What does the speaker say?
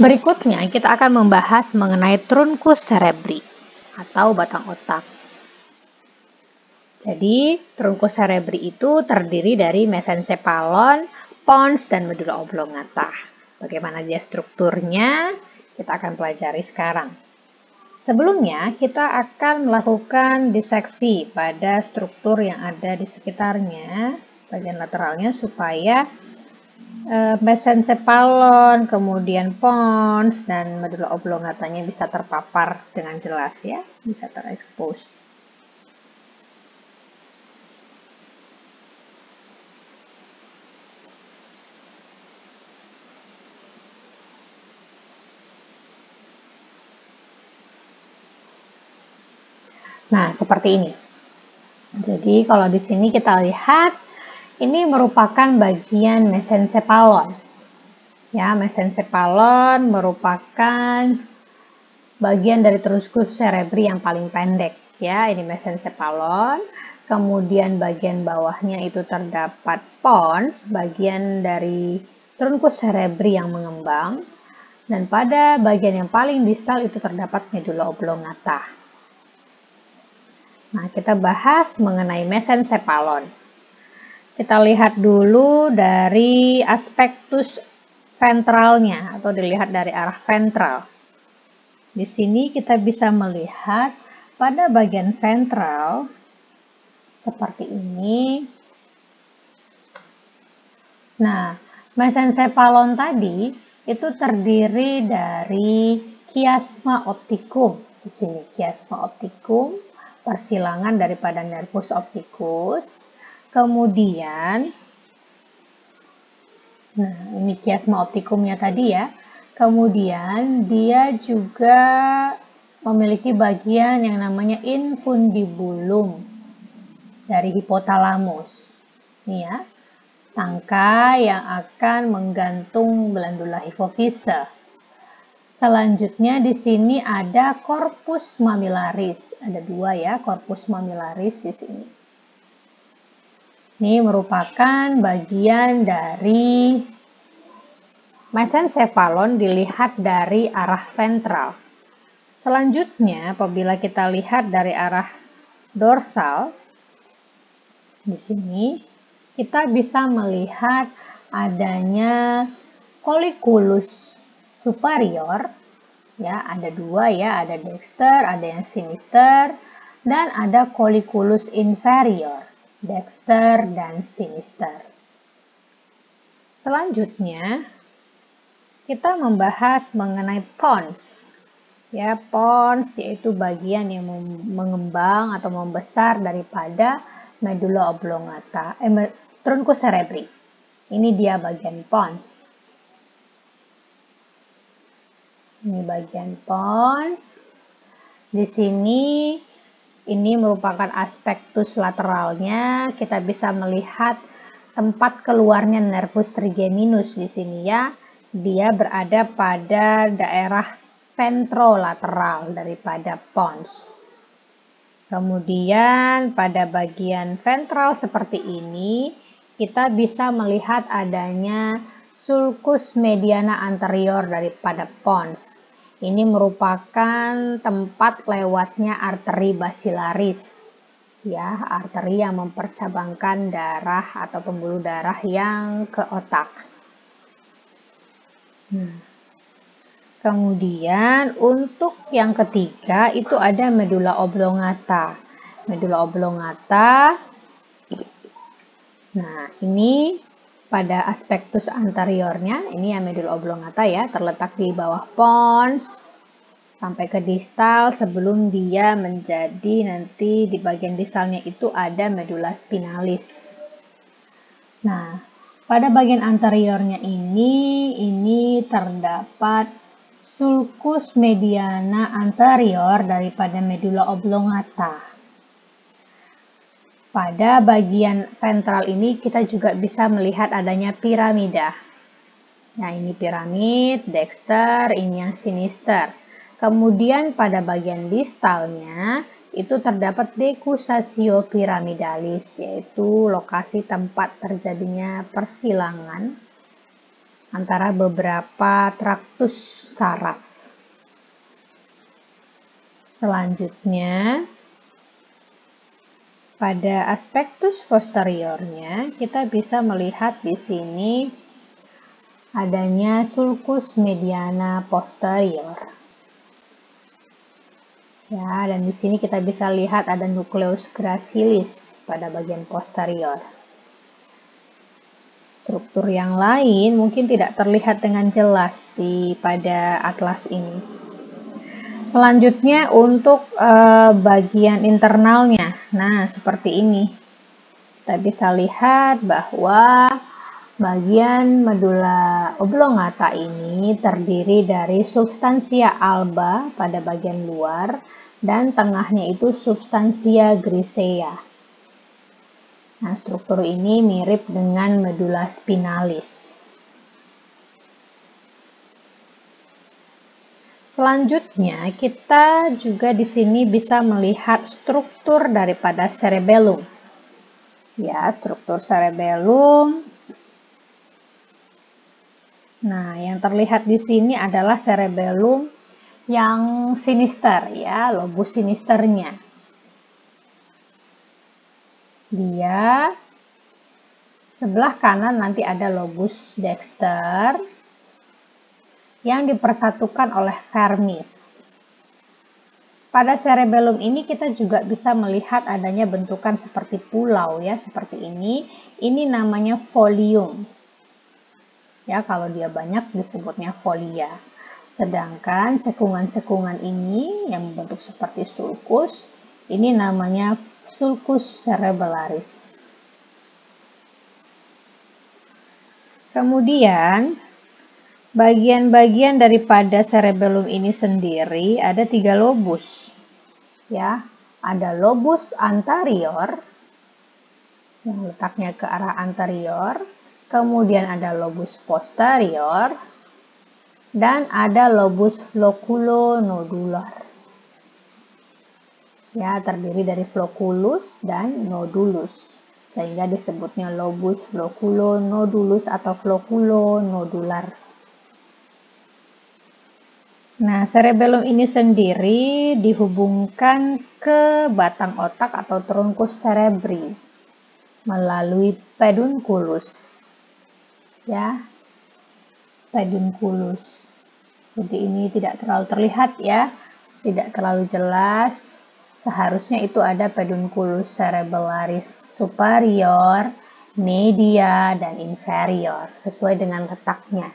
Berikutnya, kita akan membahas mengenai truncus cerebri atau batang otak. Jadi, truncus cerebri itu terdiri dari mesencephalon, pons, dan medula oblongata. Bagaimana dia strukturnya? Kita akan pelajari sekarang. Sebelumnya, kita akan melakukan diseksi pada struktur yang ada di sekitarnya, bagian lateralnya, supaya mesencephalon, kemudian pons, dan medula oblongatanya bisa terpapar dengan jelas ya, bisa terekspos. Nah, seperti ini. Jadi, kalau di sini kita lihat, ini merupakan bagian mesencephalon. Ya, mesencephalon merupakan bagian dari truncus cerebri yang paling pendek. Ya, ini mesencephalon. Kemudian bagian bawahnya itu terdapat pons, bagian dari truncus cerebri yang mengembang. Dan pada bagian yang paling distal itu terdapat medula oblongata. Nah, kita bahas mengenai mesencephalon. Kita lihat dulu dari aspektus ventralnya atau dilihat dari arah ventral. Di sini kita bisa melihat pada bagian ventral seperti ini. Nah, mesencephalon tadi itu terdiri dari chiasma opticum. Di sini chiasma opticum, persilangan daripada nervus opticus. Kemudian, nah ini chiasma opticumnya tadi ya. Kemudian dia juga memiliki bagian yang namanya infundibulum dari hipotalamus. Ini ya, tangkai yang akan menggantung glandula hipofise. Selanjutnya di sini ada corpus mamillaris. Ada dua ya, corpus mamillaris di sini. Ini merupakan bagian dari mesencephalon dilihat dari arah ventral. Selanjutnya, apabila kita lihat dari arah dorsal, di sini kita bisa melihat adanya colliculus superior, ya ada dua ya, ada dexter, ada yang sinister, dan ada colliculus inferior, dexter dan sinister. Selanjutnya kita membahas mengenai pons. Ya, pons yaitu bagian yang mengembang atau membesar daripada medula oblongata, truncus cerebri. Ini dia bagian pons. Ini bagian pons. Di sini ini merupakan aspektus lateralnya. Kita bisa melihat tempat keluarnya nervus trigeminus di sini ya. Dia berada pada daerah ventrolateral daripada pons. Kemudian pada bagian ventral seperti ini, kita bisa melihat adanya sulcus mediana anterior daripada pons. Ini merupakan tempat lewatnya arteri basilaris. Ya, arteri yang mempercabangkan darah atau pembuluh darah yang ke otak. Kemudian untuk yang ketiga itu ada medula oblongata. Medula oblongata. Nah, ini pada aspektus anteriornya, ini ya medula oblongata ya, terletak di bawah pons sampai ke distal sebelum dia menjadi nanti di bagian distalnya itu ada medula spinalis. Nah, pada bagian anteriornya ini terdapat sulcus mediana anterior daripada medula oblongata. Pada bagian ventral ini kita juga bisa melihat adanya piramida. Nah, ini piramid, dexter, ini yang sinister. Kemudian pada bagian distalnya itu terdapat decussatio piramidalis, yaitu lokasi tempat terjadinya persilangan antara beberapa traktus saraf. Selanjutnya, pada aspektus posteriornya, kita bisa melihat di sini adanya sulcus mediana posterior. Ya, dan di sini kita bisa lihat ada nucleus gracilis pada bagian posterior. Struktur yang lain mungkin tidak terlihat dengan jelas pada atlas ini. Selanjutnya untuk bagian internalnya, nah seperti ini. Kita bisa lihat bahwa bagian medula oblongata ini terdiri dari substansia alba pada bagian luar dan tengahnya itu substansia grisea. Nah, struktur ini mirip dengan medula spinalis. Selanjutnya, kita juga di sini bisa melihat struktur daripada cerebellum. Ya, struktur cerebellum. Nah, yang terlihat di sini adalah cerebellum yang sinister, ya, lobus sinisternya. Dia sebelah kanan nanti ada lobus dexter yang dipersatukan oleh vermis. Pada cerebellum ini kita juga bisa melihat adanya bentukan seperti pulau, ya, seperti ini. Ini namanya folium. Ya, kalau dia banyak disebutnya folia. Sedangkan cekungan-cekungan ini yang membentuk seperti sulcus, ini namanya sulcus cerebellaris. Kemudian bagian-bagian daripada cerebellum ini sendiri ada 3 lobus. Ya, ada lobus anterior yang letaknya ke arah anterior, kemudian ada lobus posterior, dan ada lobus floculonodular. Ya, terdiri dari flocculus dan nodulus, sehingga disebutnya lobus floculonodulus atau floculonodular. Nah, cerebellum ini sendiri dihubungkan ke batang otak atau truncus cerebri melalui pedunculus. Ya, pedunculus. Jadi ini tidak terlalu terlihat, ya, tidak terlalu jelas. Seharusnya itu ada pedunculus cerebellaris superior, media, dan inferior sesuai dengan letaknya.